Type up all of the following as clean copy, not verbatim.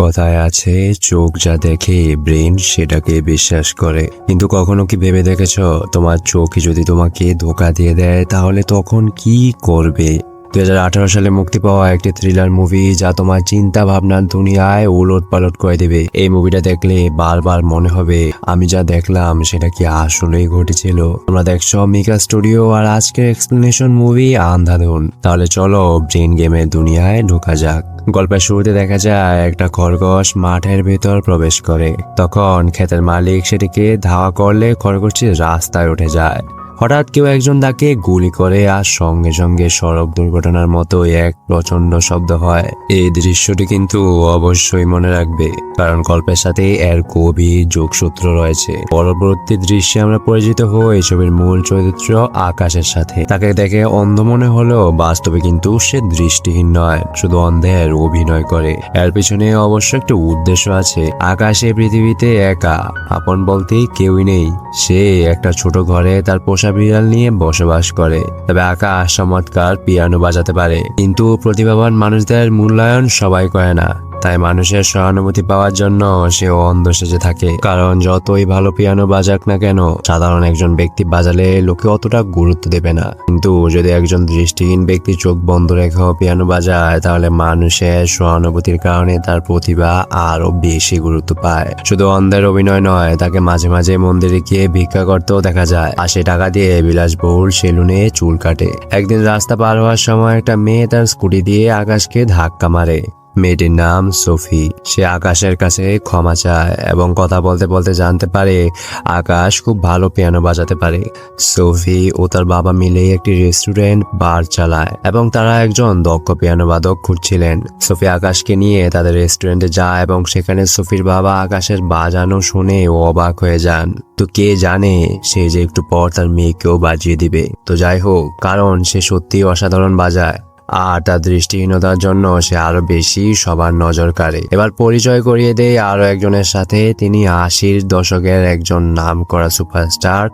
কথায় আছে চোখ যা দেখে ব্রেন সেটাকে বিশ্বাস করে, কিন্তু কখনো কি ভেবে দেখেছো তোমার চোখই যদি তোমাকে ধোঁকা দিয়ে দেয় তাহলে তখন কি করবে? 2018 সালে মুক্তি পাওয়া একটি থ্রিলার মুভি যা তোমার চিন্তা ভাবনার দুনিয়ায় উলট পালট করে দেবে। এই মুভিটা দেখলে বারবার মনে হবে আমি যা দেখলাম সেটা কি আসলেই ঘটেছিল। তোমরা দেখছো মিকা স্টুডিও আর আজকের এক্সপ্লেনেশন মুভি আন্ধাধুন। তাহলে চলো ব্রেন গেমের দুনিয়ায় ঢোকা যাক। গল্পের শুরুতে দেখা যায় একটা খরগোশ মাঠের ভেতর প্রবেশ করে। তখন ক্ষেতের মালিক সেটিকে ধাওয়া করলে খরগোশটি রাস্তায় উঠে যায়। হঠাৎ কেউ একজন তাকে গুলি করে আর সঙ্গে সঙ্গে সড়ক দুর্ঘটনার মতো এক প্রচন্ড শব্দ হয়। এই দৃশ্যটি কিন্তু অবশ্যই মনে রাখবে, কারণ গল্পের সাথে এর গভীর যোগসূত্র রয়েছে। পরবর্তী দৃশ্যে আমরা পরিচিত হই ছবির মূল চরিত্র আকাশের সাথে। তাকে দেখে অন্ধ মনে হলেও বাস্তবে কিন্তু সে দৃষ্টিহীন নয়, শুধু অন্ধের অভিনয় করে। এর পিছনে অবশ্য একটা উদ্দেশ্য আছে। আকাশে পৃথিবীতে একা, আপন বলতে কেউই নেই। সে একটা ছোট ঘরে তার পোষা বিড়াল নিয়ে বসবাস করে। তবে আকাশ চমৎকার পিয়ানো বাজাতে পারে, কিন্তু প্রতিভাবান মানুষদের মূল্যায়ন সবাই করে না। তাই মানুষের সহানুভূতি পাওয়ার জন্য সে অন্ধ সেজে থাকে। কারণ যতই ভালো পিয়ানো বাজাক না কেন, সাধারণ একজন ব্যক্তি বাজালে লোকে অতটা গুরুত্ব দেবে না। কিন্তু যদি একজন দৃষ্টিহীন ব্যক্তি চোখ বন্ধ রেখেও পিয়ানো বাজায়, তাহলে মানুষের সহানুভূতির কারণে তার প্রতিভা আরো বেশি গুরুত্ব পায়। শুধু অন্ধের অভিনয় নয়, তাকে মাঝে মাঝে মন্দিরে গিয়ে ভিক্ষা করতেও দেখা যায়। আর সে টাকা দিয়ে বিলাসবহুল সেলুনে চুল কাটে। একদিন রাস্তা পার হওয়ার সময় একটা মেয়ে তার স্কুটি দিয়ে আকাশকে ধাক্কা মারে। মেয়েটির নাম সোফি। সে আকাশের কাছে ক্ষমা চায় এবং কথা বলতে বলতে জানতে পারে আকাশ খুব ভালো পিয়ানো বাজাতে পারে। সোফি ও তার বাবা মিলে একটি রেস্টুরেন্ট বার চালায় এবং তারা একজন দক্ষ পিয়ানো বাদক খুঁজছিলেন। সোফি আকাশকে নিয়ে তাদের রেস্টুরেন্টে যায় এবং সেখানে সোফির বাবা আকাশের বাজানো শুনে ও অবাক হয়ে যান। তো কে জানে সে যে একটু পর তার মেয়েকেও বাজিয়ে দিবে। তো যাই হোক, কারণ সে সত্যিই অসাধারণ বাজায় আর তার দৃষ্টিহীনতার জন্য সে আরো বেশি সবার নজর কাড়ে। এবার পরিচয় করিয়ে দেয় আরো একজনের সাথে। তিনি 80-র দশকের একজন নামকরা সুপারস্টার,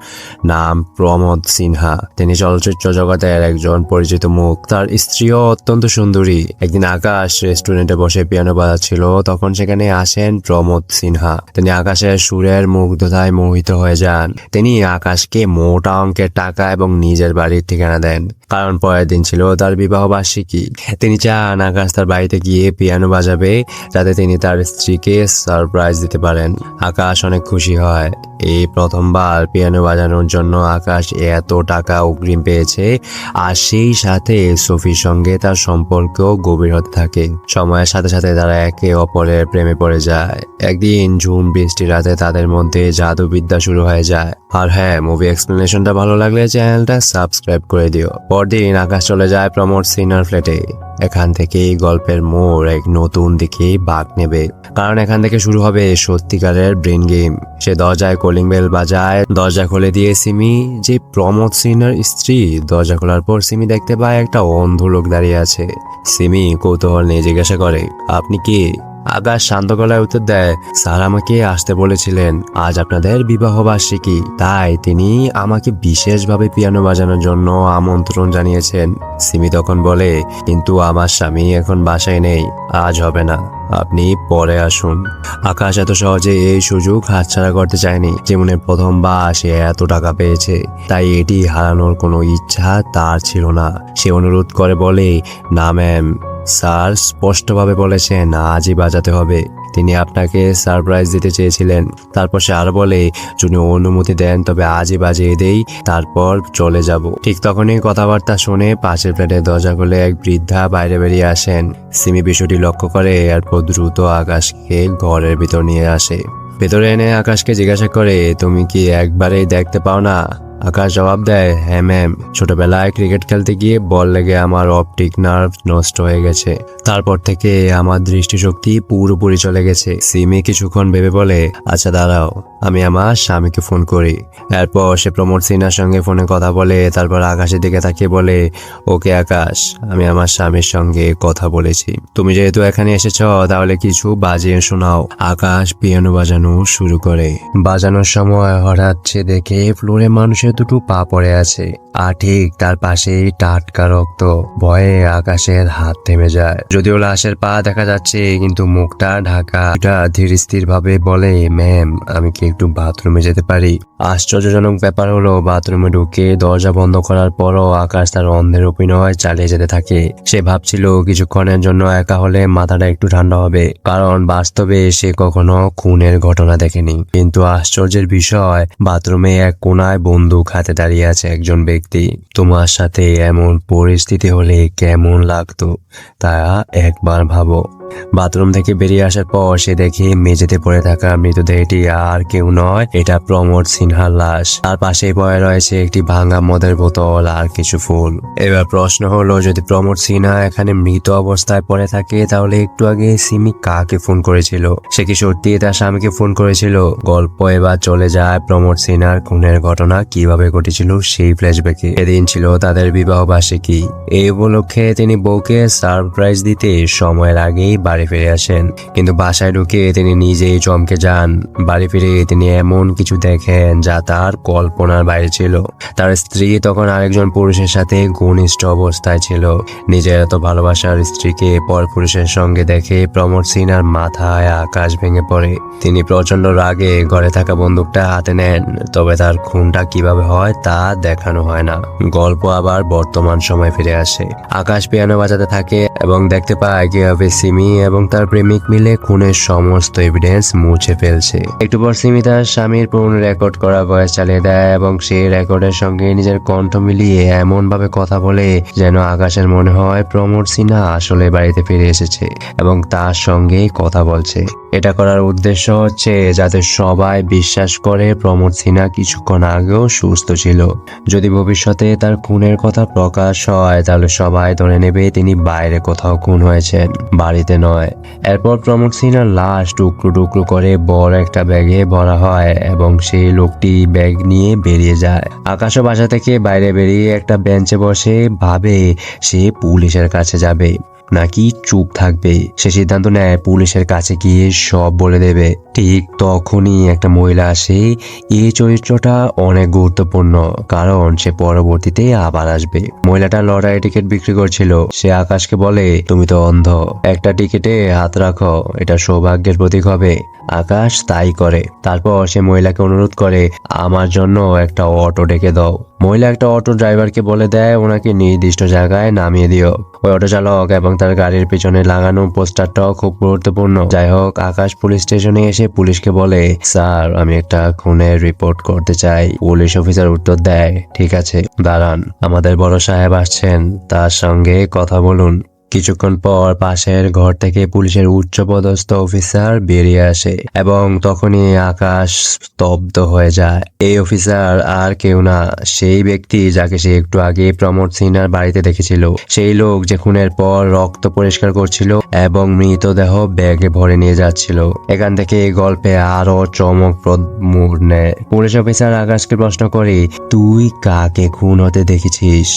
নাম প্রমোদ সিনহা। তিনি চলচ্চিত্র জগতের একজন পরিচিত মুখ। তার স্ত্রীও অত্যন্ত সুন্দরী। একদিন আকাশ রেস্টুরেন্টে বসে পিয়ানো বাজাচ্ছিল, তখন সেখানে আসেন প্রমোদ সিনহা। তিনি আকাশের সুরের মুগ্ধতায় মোহিত হয়ে যান। তিনি আকাশকে মোটা অঙ্কের টাকা এবং নিজের বাড়ির ঠিকানা দেন, কারণ পরের দিন ছিল তার বিবাহ বার্ষিকী। তিনি চান আকাশ তার বাড়িতে গিয়ে পিয়ানো বাজাবে, যাতে তিনি তার স্ত্রীকে সারপ্রাইজ দিতে পারেন। আকাশ অনেক খুশি হয়। এই প্রথমবার পিয়ানো বাজানোর জন্য আকাশ এত টাকা অগ্রিম পেয়েছে। আর সেই সাথে সোফির সঙ্গে তার সম্পর্কও গভীর হতে থাকে। সময়ের সাথে সাথে তারা একে অপরের প্রেমে পড়ে যায়। একদিন ঝুম বৃষ্টির রাতে তাদের মধ্যে জাদুবিদ্যা শুরু হয়ে যায়। আর হ্যাঁ, মুভি এক্সপ্লেনেশনটা ভালো লাগলে চ্যানেলটা সাবস্ক্রাইব করে দিও। পরদিন আকাশ চলে যায় প্রমোদ সিনহার ফ্ল্যাটে। এখান থেকেই গল্পের মোড় এক নতুন দিকে বাঁক নেবে, কারণ এখান থেকে শুরু হবে সত্যিকারের ব্রেন গেম। সে দরজায় কলিং বেল বাজায়। দরজা খুলে দিয়ে সিমি, যে প্রমোদ সিনহার স্ত্রী। দরজা খোলার পর সিমি দেখতে পায় একটা অন্ধ লোক দাঁড়িয়ে আছে। সিমি কৌতূহল নিয়ে জিজ্ঞাসা করে, আপনি কি? আকাশ শান্ত গলায় উত্তর দেয়, স্যার আমাকে আসতে বলেছিলেন, আজ আপনাদের বিবাহ বার্ষিকী, তাই তিনি আমাকে বিশেষভাবে পিয়ানো বাজানোর জন্য আমন্ত্রণ জানিয়েছেন। সিমি তখন বলে, কিন্তু আমার স্বামী এখন বাসায় নেই, আজ হবে না, আপনি পরে আসুন। আকাশ এত সহজে এই সুযোগ হাতছাড়া করতে চায়নি। জীবনের প্রথমবার সে এত টাকা পেয়েছে, তাই এটি হারানোর কোনো ইচ্ছা তার ছিল না। সে অনুরোধ করে বলে, না ম্যাম, স্যার স্পষ্টভাবে বলেছেন আজই বাজাতে হবে। তিনি আপনাকে সারপ্রাইজ দিতে চেয়েছিলেন। তারপর সে আরো বলে, যদি অনুমতি দেন তবে আজই বাজিয়ে দেই, তারপর চলে যাব। ঠিক তখনই কথাবার্তা শুনে পাশের ফ্ল্যাটের দরজা খুলে এক বৃদ্ধা বাইরে বেরিয়ে আসেন। সিমি বিষয়টি লক্ষ্য করে, এরপর দ্রুত আকাশকে ঘরের ভিতর নিয়ে আসে। ভেতরে এনে আকাশকে জিজ্ঞাসা করে, তুমি কি একবারেই দেখতে পাও না? আকাশ জবাব দেয়, হ্যাঁ ম্যাম, ছোটবেলায় ক্রিকেট খেলতে গিয়ে বল লেগে আমার অপটিক নার্ভ নষ্ট হয়ে গেছে। তারপর থেকে আমার দৃষ্টিশক্তি পুরোপুরি চলে গেছে। সিমি কিছুক্ষণ ভেবে বলে, আচ্ছা দাঁড়াও, আমি আমার স্বামীকে ফোন করি। এরপর সে প্রমোদ সিনহার সঙ্গে ফোনে কথা বলে, তারপর আকাশের দিকে তাকিয়ে বলে, ওকে আকাশ, আমি আমার স্বামীর সঙ্গে কথা বলেছি, তুমি যেহেতু এখানে এসেছ তাহলে কিছু বাজিয়ে শোনাও। আকাশ পিয়ানো বাজানো শুরু করে। বাজানোর সময় হঠাৎ সে দেখে ফ্লোরে মানুষের দুটো পা পড়ে আছে, আর ঠিক তার পাশেই টাটকা রক্ত। ভয়ে আকাশের হাত থেমে যায়। যদিও লাশের পা দেখা যাচ্ছে কিন্তু মুখটা ঢাকা। এটা ধীর স্থির ভাবে বলে, ম্যাম, আমি কি একটু বাথরুমে যেতে পারি? আশ্চর্যজনক ব্যাপার হলো, বাথরুমে ঢুকে দরজা বন্ধ করার পরও আকাশ তার অন্ধের অভিনয় চালিয়ে যেতে থাকে। সে ভাবছিল কিছুক্ষণের জন্য একা হলে মাথাটা একটু ঠান্ডা হবে, কারণ বাস্তবে সে কখনো খুনের ঘটনা দেখেনি। কিন্তু আশ্চর্যের বিষয়, বাথরুমে এক কোনায় বন্দুক হাতে দাঁড়িয়ে আছে একজন ব্যক্তি। তোমার সাথে এমন পরিস্থিতি হলে কেমন লাগতো তা একবার ভাবো। বাথরুম থেকে বেরিয়ে আসার পর সে দেখে মেঝেতে পড়ে থাকা মৃতদেহটি আর কেউ নয়, এটা প্রমোদ সিনহার লাশ। তার পাশেই পড়ে রয়েছে একটি ভাঙা মদের বোতল আর কিছু ফুল। এবার প্রশ্ন হলো, যদি প্রমোদ সিনহা এখানে মৃত অবস্থায় পড়ে থাকে তাহলে একটু আগে সিমি কাকে ফোন করেছিল? সে কি সত্যি তার স্বামীকে ফোন করেছিল? গল্প এবার চলে যায় প্রমোদ সিনহার খুনের ঘটনা কিভাবে ঘটেছিল সেই ফ্ল্যাশব্যাকে। এদিন ছিল তাদের বিবাহ বার্ষিকী। এই উপলক্ষে তিনি বউকে সারপ্রাইজ দিতে সময়ের আগেই বাড়ি ফিরে আসেন, কিন্তু বাসায় ঢুকে তিনি নিজেই চমকে যান। বাড়ি ফিরে তিনি এমন কিছু দেখেন যা তার কল্পনার বাইরে ছিল। তার স্ত্রী তখন আরেকজন পুরুষের সাথে ঘনিষ্ঠ অবস্থায় ছিল। নিজের এত ভালোবাসার স্ত্রীকে পর পুরুষের সঙ্গে দেখে প্রমোদ সিনহার মাথায় আকাশ ভেঙে পড়ে। তিনি প্রচন্ড রাগে ঘরে থাকা বন্দুকটা হাতে নেন, তবে তার খুনটা কিভাবে হয় তা দেখানো হয় না। গল্প আবার বর্তমান সময় ফিরে আসে। আকাশ পিয়ানো বাজাতে থাকে এবং দেখতে পায় কিভাবে সিমি এবং তার প্রেমিক মিলে খুনের সমস্ত এভিডেন্স মুছে ফেলছে। একটু পর সিমি তার স্বামীর পুরনো রেকর্ড করা ভয়েস চালিয়ে দেয় এবং সেই রেকর্ডের সঙ্গে নিজের কণ্ঠ মিলিয়ে এমন ভাবে কথা বলে যেন আকাশের মনে হয় প্রমোদ সিনহা আসলে বাড়িতে ফিরে এসেছে এবং তার সঙ্গে কথা বলছে। এটা করার উদ্দেশ্য হচ্ছে যাতে সবাই বিশ্বাস করে প্রমোদ সিনহা কিছুক্ষণ আগেও সুস্থ ছিল। যদি ভবিষ্যতে তার খুনের কথা প্রকাশ হয় তাহলে সবাই ধরে নেবে তিনি বাইরে কোথাও খুন হয়েছেন, বাড়িতে নয়। এরপর প্রমোদ সিনহার লাশ টুকরো টুকরো করে বড় একটা ব্যাগে ভরা হয় এবং সেই লোকটি ব্যাগ নিয়ে বেরিয়ে যায়। আকাশও বাসা থেকে বাইরে বেরিয়ে একটা বেঞ্চে বসে ভাবে সে পুলিশের কাছে যাবে নাকি চুপ থাকবে। সে সিদ্ধান্ত নেয় পুলিশের কাছে গিয়ে সব বলে দেবে। ঠিক তখনই একটা মহিলা আসে। এই চরিত্রটা অনেক গুরুত্বপূর্ণ কারণ সে পরবর্তীতে আবার আসবে। মহিলাটা লটারি টিকিট বিক্রি করছিল। সে আকাশকে বলে, তুমি তো অন্ধ, একটা টিকিটে হাত রাখো, এটা সৌভাগ্যের প্রতীক হবে। আকাশ তাই করে। তারপর সে মহিলাকে অনুরোধ করে, আমার জন্য একটা অটো ডেকে দাও। মহিলা একটা অটো ড্রাইভারকে বলে দেয় ওনাকে নির্দিষ্ট জায়গায় নামিয়ে দিও। ওই অটো চালক এবং তার গাড়ির পিছনে লাগানো পোস্টারটাও খুব গুরুত্বপূর্ণ। যাই হোক, আকাশ পুলিশ স্টেশনে এসে পুলিশকে বলে, স্যার, আমি একটা খুনের রিপোর্ট করতে চাই। পুলিশ অফিসার উত্তর দেয়, ঠিক আছে, দাঁড়ান, আমাদের বড় সাহেব আসছেন, তার সঙ্গে কথা বলুন। কিছুক্ষণ পর পাশের ঘর থেকে পুলিশের উচ্চপদস্থ অফিসার বেরিয়ে আসে এবং তখনই আকাশ স্তব্ধ হয়ে যায়। এই অফিসার আর কেউ না, সেই ব্যক্তি যাকে সে একটু আগে প্রমোদ সিনহার বাড়িতে দেখেছিল। সেই লোক যে খুনের পর রক্ত পরিষ্কার করছিল এবং মৃতদেহ ব্যাগে ভরে নিয়ে যাচ্ছিল। এখান থেকে এই গল্পে আরো চমকপ্রদ মোড় নেয়। পুলিশ অফিসার আকাশকে প্রশ্ন করে, তুই কাকে খুন হতে দেখেছিস?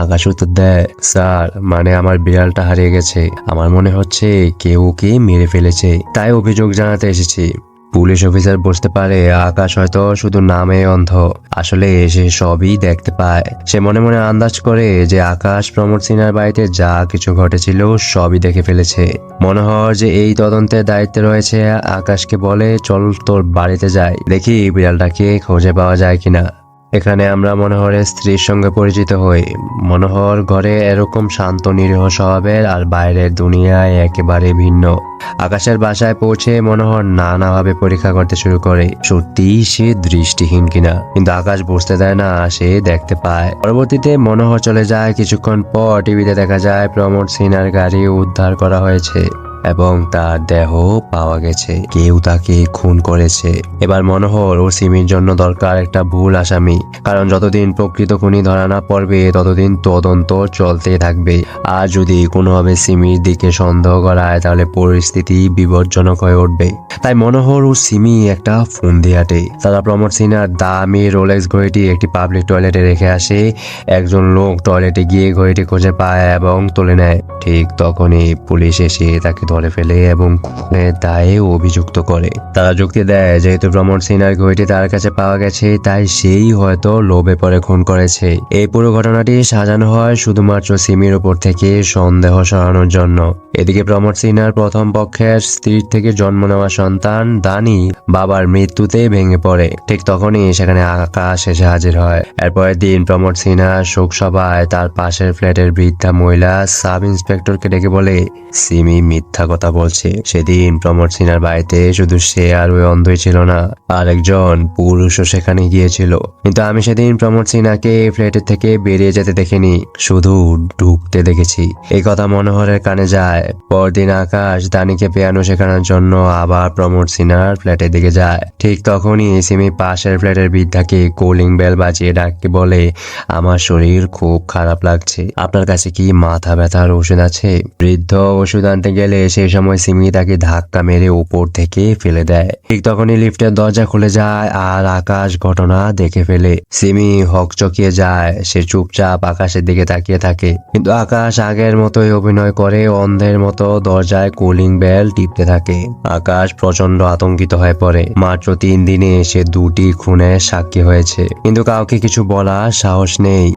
আকাশ উত্তর দেয়, স্যার, মানে আমার বিড়ালটা হারিয়ে গেছে, আমার মনে হচ্ছে কেউ ওকে মেরে ফেলেছে, তাই অভিযোগ জানাতে এসেছি। পুলিশ অফিসার বুঝতে পারে আকাশ হয়তো শুধু নামে অন্ধ, আসলে সে সবই দেখতে পায়। সে মনে মনে আন্দাজ করে যে আকাশ প্রমোদ সিনহার বাড়িতে যা কিছু ঘটেছিল সবই দেখে ফেলেছে। মনোহর যে এই তদন্তের দায়িত্বে রয়েছে আকাশকে বলে, চল তোর বাড়িতে যাই, দেখি বিড়ালটাকে খুঁজে পাওয়া যায় কিনা। এখানে আমরা মনোহরের স্ত্রীর সঙ্গে পরিচিত হই। মনোহর ঘরে এরকম শান্ত নিরীহ স্বভাবের আর বাইরের দুনিয়ায় একেবারে ভিন্ন। আকাশের বাসায় পৌঁছে মনোহর নানাভাবে পরীক্ষা করতে শুরু করে সত্যি সে দৃষ্টিহীন কিনা, কিন্তু আকাশ বুঝতে দেয় না, সে দেখতে পায়। পরবর্তীতে মনোহর চলে যায়। কিছুক্ষণ পর টিভিতে দেখা যায় প্রমোদ সিনহার গাড়ি উদ্ধার করা হয়েছে। এবং তার দেহ পাওয়া গেছে। কেউ তাকে খুন করেছে। এবার মনোহর ও সিমির জন্য দরকার একটা ভুল আসামি, কারণ যতদিন প্রকৃত খুনি ধরা না পড়বে ততদিন তদন্ত চলতে থাকবে। আর যদি কোনোভাবে সিমির দিকে সন্দেহ করায় তাহলে পরিস্থিতি বিপজ্জনক হয়ে উঠবে। তাই মনোহর ও সিমি একটা ফোন দিয়ে হাঁটে। তারা প্রমোদ সিনহার দামি রোলেক্স ঘড়িটি একটি পাবলিক টয়লেটে রেখে আসে। একজন লোক টয়লেটে গিয়ে ঘড়িটি খুঁজে পায় এবং তুলে নেয়। ঠিক তখনই পুলিশ এসে তাকে ধরে ফেলে এবং খুনের দায়ে অভিযুক্ত করে। তারা যুক্তি দেয় যেহেতু প্রমোদ সিনহার ঘড়িটি তার কাছে পাওয়া গেছে তাই সেই হয়তো লোভে পড়ে খুন করেছে। এই পুরো ঘটনাটি সাজানো হয় শুধুমাত্র সিমির উপর থেকে সন্দেহ সরানোর জন্য। এদিকে প্রমোদ সিনহার প্রথম পক্ষের স্ত্রীর থেকে জন্ম নেওয়া সন্তান দানি বাবার মৃত্যুতে ভেঙে পড়ে। ঠিক তখনই সেখানে আকাশ এসে হাজির হয়। এরপরের দিন প্রমোদ সিনহা শোক সভায় তার পাশের ফ্ল্যাটের বৃদ্ধা মহিলা সাব ইন্সপেক্টরকে ডেকে বলে সিমি মিথ্যা কথা বলছে। সেদিন প্রমোদ সিনহার বাড়িতে শুধু সে আর ওই অন্ধই ছিল না, আরেকজন পুরুষও সেখানে গিয়েছিল। কিন্তু আমি সেদিন প্রমোদ সিনহাকে ফ্ল্যাটের থেকে বেরিয়ে যেতে দেখিনি, শুধু ঢুকতে দেখেছি। এই কথা মনোহরের কানে যায়। পরদিন আকাশ দানিকে পিয়ানো শেখানোর জন্য আবার প্রমোদ সিনহার ফ্ল্যাটের দিকে যায়। ঠিক তখনই সিমি পাশের ফ্ল্যাটের বৃদ্ধাকে কলিং বেল বাজিয়ে ডাকতে বলে আমার শরীর খুব খারাপ লাগছে, আপনার কাছে কি মাথা ব্যথার ওষুধ আছে? বৃদ্ধ ওষুধ আনতে গেলে সেই সময় সিমি তাকে ধাক্কা মেরে উপর থেকে ফেলে দেয়। ঠিক তখনই লিফটের দরজা খুলে যায় আর আকাশ ঘটনা দেখে ফেলে। সিমি হকচকিয়ে যায়। সে চুপচাপ আকাশের দিকে তাকিয়ে থাকে, কিন্তু আকাশ আগের মতোই অভিনয় করে অন্ধের মতো দরজায় কলিং বেল টিপতে থাকে। আকাশ প্রচন্ড আতঙ্কিত হয়ে পড়ে। মাত্র 3 দিনে সে 2টি খুনের সাক্ষী হয়েছে, কিন্তু কাউকে কিছু বলার সাহস নেই।